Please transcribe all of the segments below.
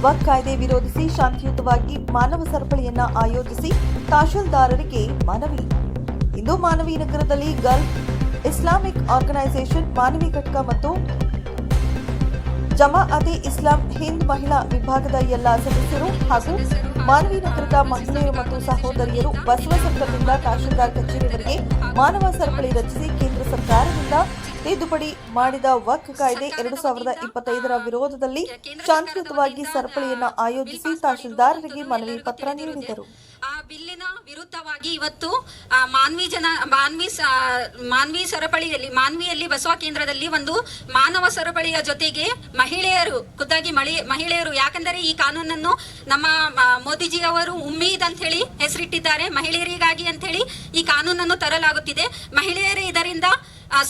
ವಕ್ಫ್ ಕಾಯ್ದೆ ವಿರೋಧಿಸಿ ಶಾಂತಿಯುತವಾಗಿ ಮಾನವ ಸರಪಳಿಯನ್ನ ಆಯೋಜಿಸಿ ತಹಶೀಲ್ದಾರರಿಗೆ ಮನವಿ. ಇಂದು ಮಾನವಿ ನಗರದಲ್ಲಿ ಗಲ್ಫ್ ಇಸ್ಲಾಮಿಕ್ ಆರ್ಗನೈಸೇಷನ್ ಮಾನವಿ ಘಟಕ ಮತ್ತು ಜಮಾಅತೆ ಇಸ್ಲಾಂ ಹಿಂದ್ ಮಹಿಳಾ ವಿಭಾಗದ ಎಲ್ಲ ಸದಸ್ಯರು ಹಾಗೂ ಮಾನವಿ ನಗರದ ಮಹಿಳೆಯರು ಮತ್ತು ಸಹೋದರಿಯರು ಬಸವ ಸಂಘದಿಂದ ತಹಶೀಲ್ದಾರ್ ಕಚೇರಿವರೆಗೆ ಮಾನವ ಸರಪಳಿ ರಚಿಸಿ ಕೇಂದ್ರ ಸರ್ಕಾರದಿಂದ ತಿದ್ದುಪಡಿ ಮಾಡಿದ ವಕ್ಫ್ ಕಾಯ್ದೆ 2025ರ ವಿರೋಧದಲ್ಲಿ ಶಾಂತಿಯುತವಾಗಿ ಸರಪಳಿಯನ್ನು ಆಯೋಜಿಸಿ ತಹಶೀಲ್ದಾರರಿಗೆ ಮನವಿ ಪತ್ರ ನೀಡಿದರು. ಆ ಬಿಲ್ಲಿನ ವಿರುದ್ಧವಾಗಿ ಇವತ್ತು ಮಾನ್ವಿ ಸರಪಳಿಯಲ್ಲಿ ಮಾನ್ವಿಯಲ್ಲಿ ಬಸವ ಕೇಂದ್ರದಲ್ಲಿ ಒಂದು ಮಾನವ ಸರಪಳಿಯ ಜೊತೆಗೆ ಮಹಿಳೆಯರು ಖುದ್ದಾಗಿ ಮಹಿಳೆಯರು, ಯಾಕಂದರೆ ಈ ಕಾನೂನನ್ನು ನಮ್ಮ ಮೋದಿಜಿ ಅವರು ಉಮ್ಮೀದ್ ಅಂತ ಹೇಳಿ ಹೆಸರಿಟ್ಟಿದ್ದಾರೆ. ಮಹಿಳೆಯರಿಗಾಗಿ ಅಂತ ಹೇಳಿ ಈ ಕಾನೂನನ್ನು ತರಲಾಗುತ್ತಿದೆ. ಮಹಿಳೆಯರೇ ಇದರಿಂದ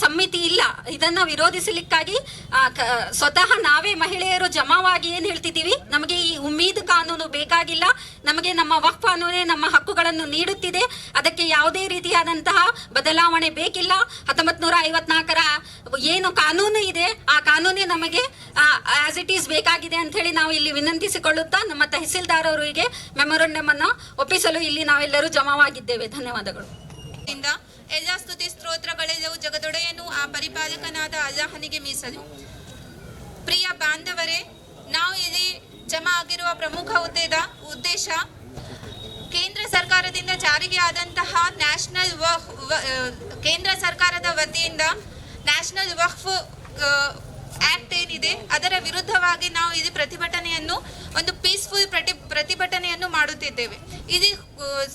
ಸಮ್ಮಿತಿ ಇಲ್ಲ. ಇದನ್ನ ವಿರೋಧಿಸಲಿಕ್ಕಾಗಿ ಸ್ವತಃ ನಾವೇ ಮಹಿಳೆಯರು ಜಮಾವಾಗಿ ಏನ್ ಹೇಳ್ತಿದ್ದೀವಿ, ನಮಗೆ ಈ ಉಮ್ಮೀದ್ ಕಾನೂನು ಬೇಕಾಗಿಲ್ಲ, ನಮಗೆ ನಮ್ಮ ವಕ್ಫ್ ಕಾನೂನೇ ನಮ್ಮ ಹಕ್ಕುಗಳನ್ನು ನೀಡುತ್ತಿದೆ, ಅದಕ್ಕೆ ಯಾವುದೇ ರೀತಿಯಾದಂತಹ ಬದಲಾವಣೆ ಬೇಕಿಲ್ಲ. 1954ರ ಏನು ಕಾನೂನು ಇದೆ ಆ ಕಾನೂನೇ ನಮಗೆ ಆಸ್ ಇಟ್ ಈಸ್ ಬೇಕಾಗಿದೆ ಅಂತ ಹೇಳಿ ನಾವು ಇಲ್ಲಿ ವಿನಂತಿಸಿಕೊಳ್ಳುತ್ತಾ ನಮ್ಮ ತಹಸೀಲ್ದಾರ್ ಅವರಿಗೆ ಮೆಮೊರಂಡಮ್ ಅನ್ನು ಒಪ್ಪಿಸಲು ಇಲ್ಲಿ ನಾವೆಲ್ಲರೂ ಜಮಾವಾಗಿದ್ದೇವೆ. ಧನ್ಯವಾದಗಳು. ಎಲ್ಲ ಸ್ತುತಿ ಸ್ತೋತ್ರಗಳೆಲ್ಲವೂ ಜಗದೊಡೆಯನು ಆ ಪರಿಪಾಲಕನಾದ ಅಲ್ಲಾಹನಿಗೆ ಮೀಸಲು. ಪ್ರಿಯ ಬಾಂಧವರೇ, ನಾವು ಇಲ್ಲಿ ಜಮಾ ಆಗಿರುವ ಪ್ರಮುಖ ಉದ್ದೇಶ ಕೇಂದ್ರ ಸರ್ಕಾರದಿಂದ ಜಾರಿಗೆ ಆದಂತಹ ಕೇಂದ್ರ ಸರ್ಕಾರದ ವತಿಯಿಂದ ನ್ಯಾಷನಲ್ ವಕ್ಫ್ ಆಕ್ಟ್ ಏನಿದೆ ಅದರ ವಿರುದ್ಧವಾಗಿ ನಾವು ಇಲ್ಲಿ ಪ್ರತಿಭಟನೆಯನ್ನು ಒಂದು ಪೀಸ್ಫುಲ್ ಪ್ರತಿಭಟನೆಯನ್ನು ಮಾಡುತ್ತಿದ್ದೇವೆ. ಇದು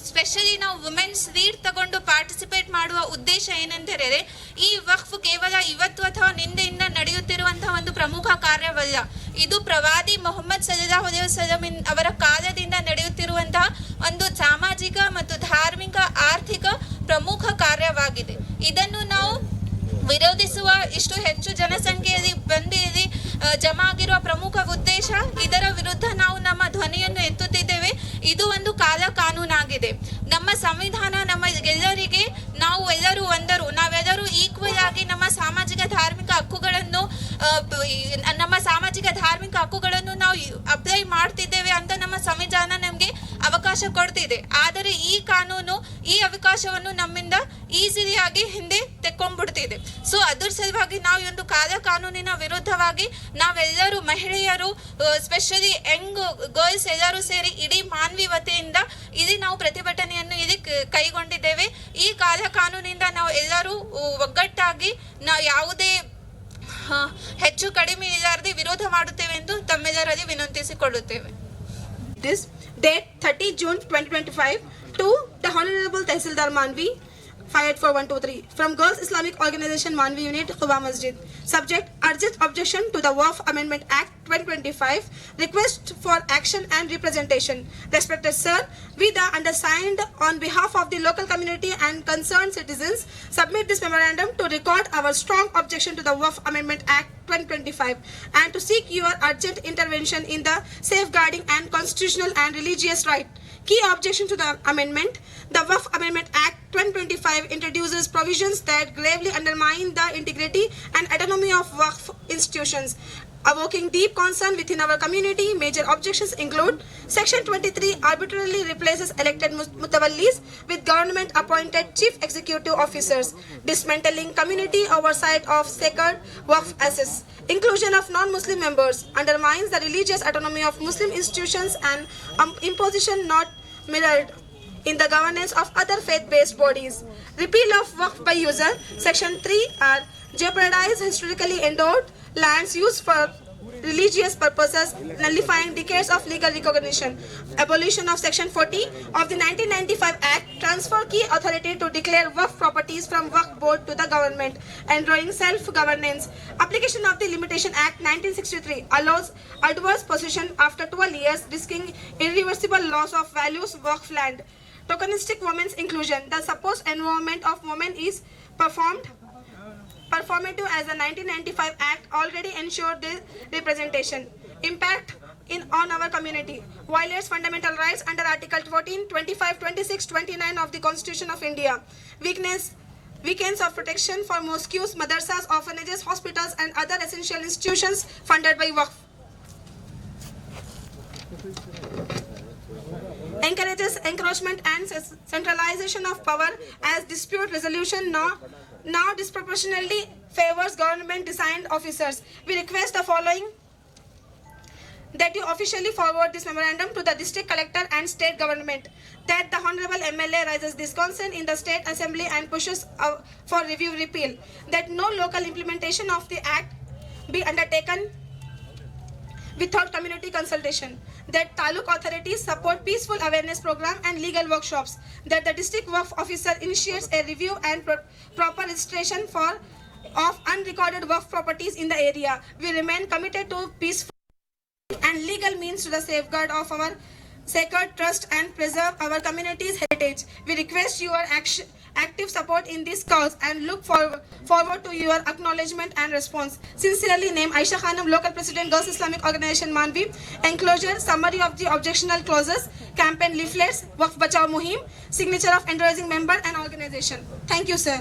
ಸ್ಪೆಷಲಿ ನಾವು ವುಮೆನ್ಸ್ ಲೀಡ್ ತಗೊಂಡು ಪಾರ್ಟಿಸಿಪೇಟ್ ಮಾಡುವ ಉದ್ದೇಶ ಏನೆಂದರೆ ಈ ವಕ್ಫ್ ಕೇವಲ ಇವತ್ತು ಅಥವಾ ನಿನ್ನೆಯಿಂದ ನಡೆಯುತ್ತಿರುವಂತಹ ಒಂದು ಪ್ರಮುಖ ಕಾರ್ಯವಲ್ಲ. ಇದು ಪ್ರವಾದಿ ಮೊಹಮ್ಮದ್ ಸಲ್ಲಲ್ಲಾಹು ಅಲೈಹಿ ವಸಲ್ಲಂ ಅವರ ಕಾಲದಿಂದ ನಡೆಯುತ್ತಿರುವಂತಹ ಒಂದು ಸಾಮಾಜಿಕ ಮತ್ತು ಧಾರ್ಮಿಕ ಆರ್ಥಿಕ ಪ್ರಮುಖ ಕಾರ್ಯವಾಗಿದೆ. ಇದನ್ನು ನಾವು ವಿರೋಧಿಸುವ ಇಷ್ಟು ಹೆಚ್ಚು ಜನಸಂಖ್ಯೆಯಲ್ಲಿ ಬಂದು ಇಲ್ಲಿ ಜಮಾ ಆಗಿರುವ ಪ್ರಮುಖ ಉದ್ದೇಶ, ಇದರ ವಿರುದ್ಧ ನಾವು ನಮ್ಮ ಧ್ವನಿಯನ್ನು ಎತ್ತುತ್ತಿದ್ದೇವೆ. ಇದು ಒಂದು ಕಾನೂನಾಗಿದೆ. ನಮ್ಮ ಸಂವಿಧಾನ ನಮ್ಮ ಎಲ್ಲರಿಗೆ ನಾವು ಎಲ್ಲರೂ ಒಂದರು, ನಾವೆಲ್ಲರೂ ಈಕ್ವಲ್ ಆಗಿ ನಮ್ಮ ಸಾಮಾಜಿಕ ಧಾರ್ಮಿಕ ಹಕ್ಕುಗಳನ್ನು ನಾವು ಅಪ್ಲೈ ಮಾಡ್ತಿದ್ದೇವೆ ಅಂತ ನಮ್ಮ ಸಂವಿಧಾನ ನಮಗೆ ಅವಕಾಶ ಕೊಡ್ತಿದೆ. ಆದರೆ ಈ ಕಾನೂನು ಈ ಅವಕಾಶವನ್ನು ನಮ್ಮಿಂದ ಈಸಿಲಿಯಾಗಿ ಹಿಂದೆ ತೆಕ್ಕೊಂಡ್ಬಿಡ್ತಿದೆ. ಸೊ ಅದ್ರ ಸಲುವಾಗಿ ನಾವು ಈ ಒಂದು ಕಾನೂನಿನ ವಿರುದ್ಧವಾಗಿ ನಾವೆಲ್ಲರೂ ಮಹಿಳೆಯರು, ಸ್ಪೆಷಲಿ ಯಂಗ್ ಗರ್ಲ್ಸ್ ಎಲ್ಲರೂ ಸೇರಿ ಇಡೀ ಮಾನ್ವಿ ವತಿಯಿಂದ ಇಲ್ಲಿ ನಾವು ಪ್ರತಿಭಟನೆಯನ್ನು ಇಲ್ಲಿ ಕೈಗೊಂಡಿದ್ದೇವೆ. ಈ ಕಾನೂನಿನಿಂದ ನಾವು ಎಲ್ಲರೂ ಒಗ್ಗಟ್ಟಾಗಿ ನಾವು ಯಾವುದೇ ಹೆಚ್ಚು ಕಡಿಮೆ ಇಲ್ಲದೆ ವಿರೋಧ ಮಾಡುತ್ತೇವೆ ಎಂದು ತಮ್ಮೆಲ್ಲರಲ್ಲಿ ವಿನಂತಿಸಿಕೊಳ್ಳುತ್ತೇವೆ. This date 30 June 2025 to the Honorable Tehsildar Manvi, 584-123 from Girls Islamic Organization Manvi Unit, Quba Masjid. Subject: urgent objection to the Waqf Amendment Act 2025. Request for action and representation. Respected sir, we the undersigned on behalf of the local community and concerned citizens submit this memorandum to record our strong objection to the Waqf Amendment Act 2025 and to seek your urgent intervention in the safeguarding and constitutional and religious right. Key objection to the amendment: the Waqf Amendment Act 2025 introduces provisions that gravely undermine the integrity and autonomy of Waqf institutions, evoking deep concern within our community. Major objections include: Section 23 arbitrarily replaces elected mutawallis with government-appointed chief executive officers, dismantling community oversight of sacred Waqf assets. Inclusion of non-Muslim members undermines the religious autonomy of Muslim institutions and imposition not mirrored in the governance of other faith-based bodies. Repeal of Waqf by user. Section 3R jeopardize historically endowed lands used for religious purposes, nullifying decades of legal recognition. Abolition of Section 40 of the 1995 Act transfer key authority to declare Waqf properties from Waqf Board to the government, enjoying self-governance. Application of the Limitation Act 1963 allows adverse possession after 12 years, risking irreversible loss of values Waqf land. Tokenistic women's inclusion. The supposed involvement of women is performative as the 1995 Act already ensured this representation. Impact on our community. Violates fundamental rights under Article 14, 25, 26, 29 of the Constitution of India. Weekends of protection for mosques, madrasas, orphanages, hospitals and other essential institutions funded by Waqf. encourages encroachment and centralization of power as dispute resolution now disproportionately favors government designed officers. We request the following: that you officially forward this memorandum to the district collector and state government, that the Honorable MLA raises this concern in the state assembly and pushes for review repeal, that no local implementation of the act be undertaken without community consultation, that taluk authorities support peaceful awareness program and legal workshops, that the district work officer initiates a review and proper registration of unrecorded work properties in the area. We remain committed to peaceful and legal means to the safeguard of our sacred trust and preserve our community's heritage. We request your active support in this cause and look forward to your acknowledgement and response. Sincerely named Aisha Khanum, Local President, Girls Islamic Organization Manvi. Enclosure, summary of the objectional clauses, campaign leaflets, Waqf Bachao Muhim, signature of endorsing member and organization. Thank you, sir.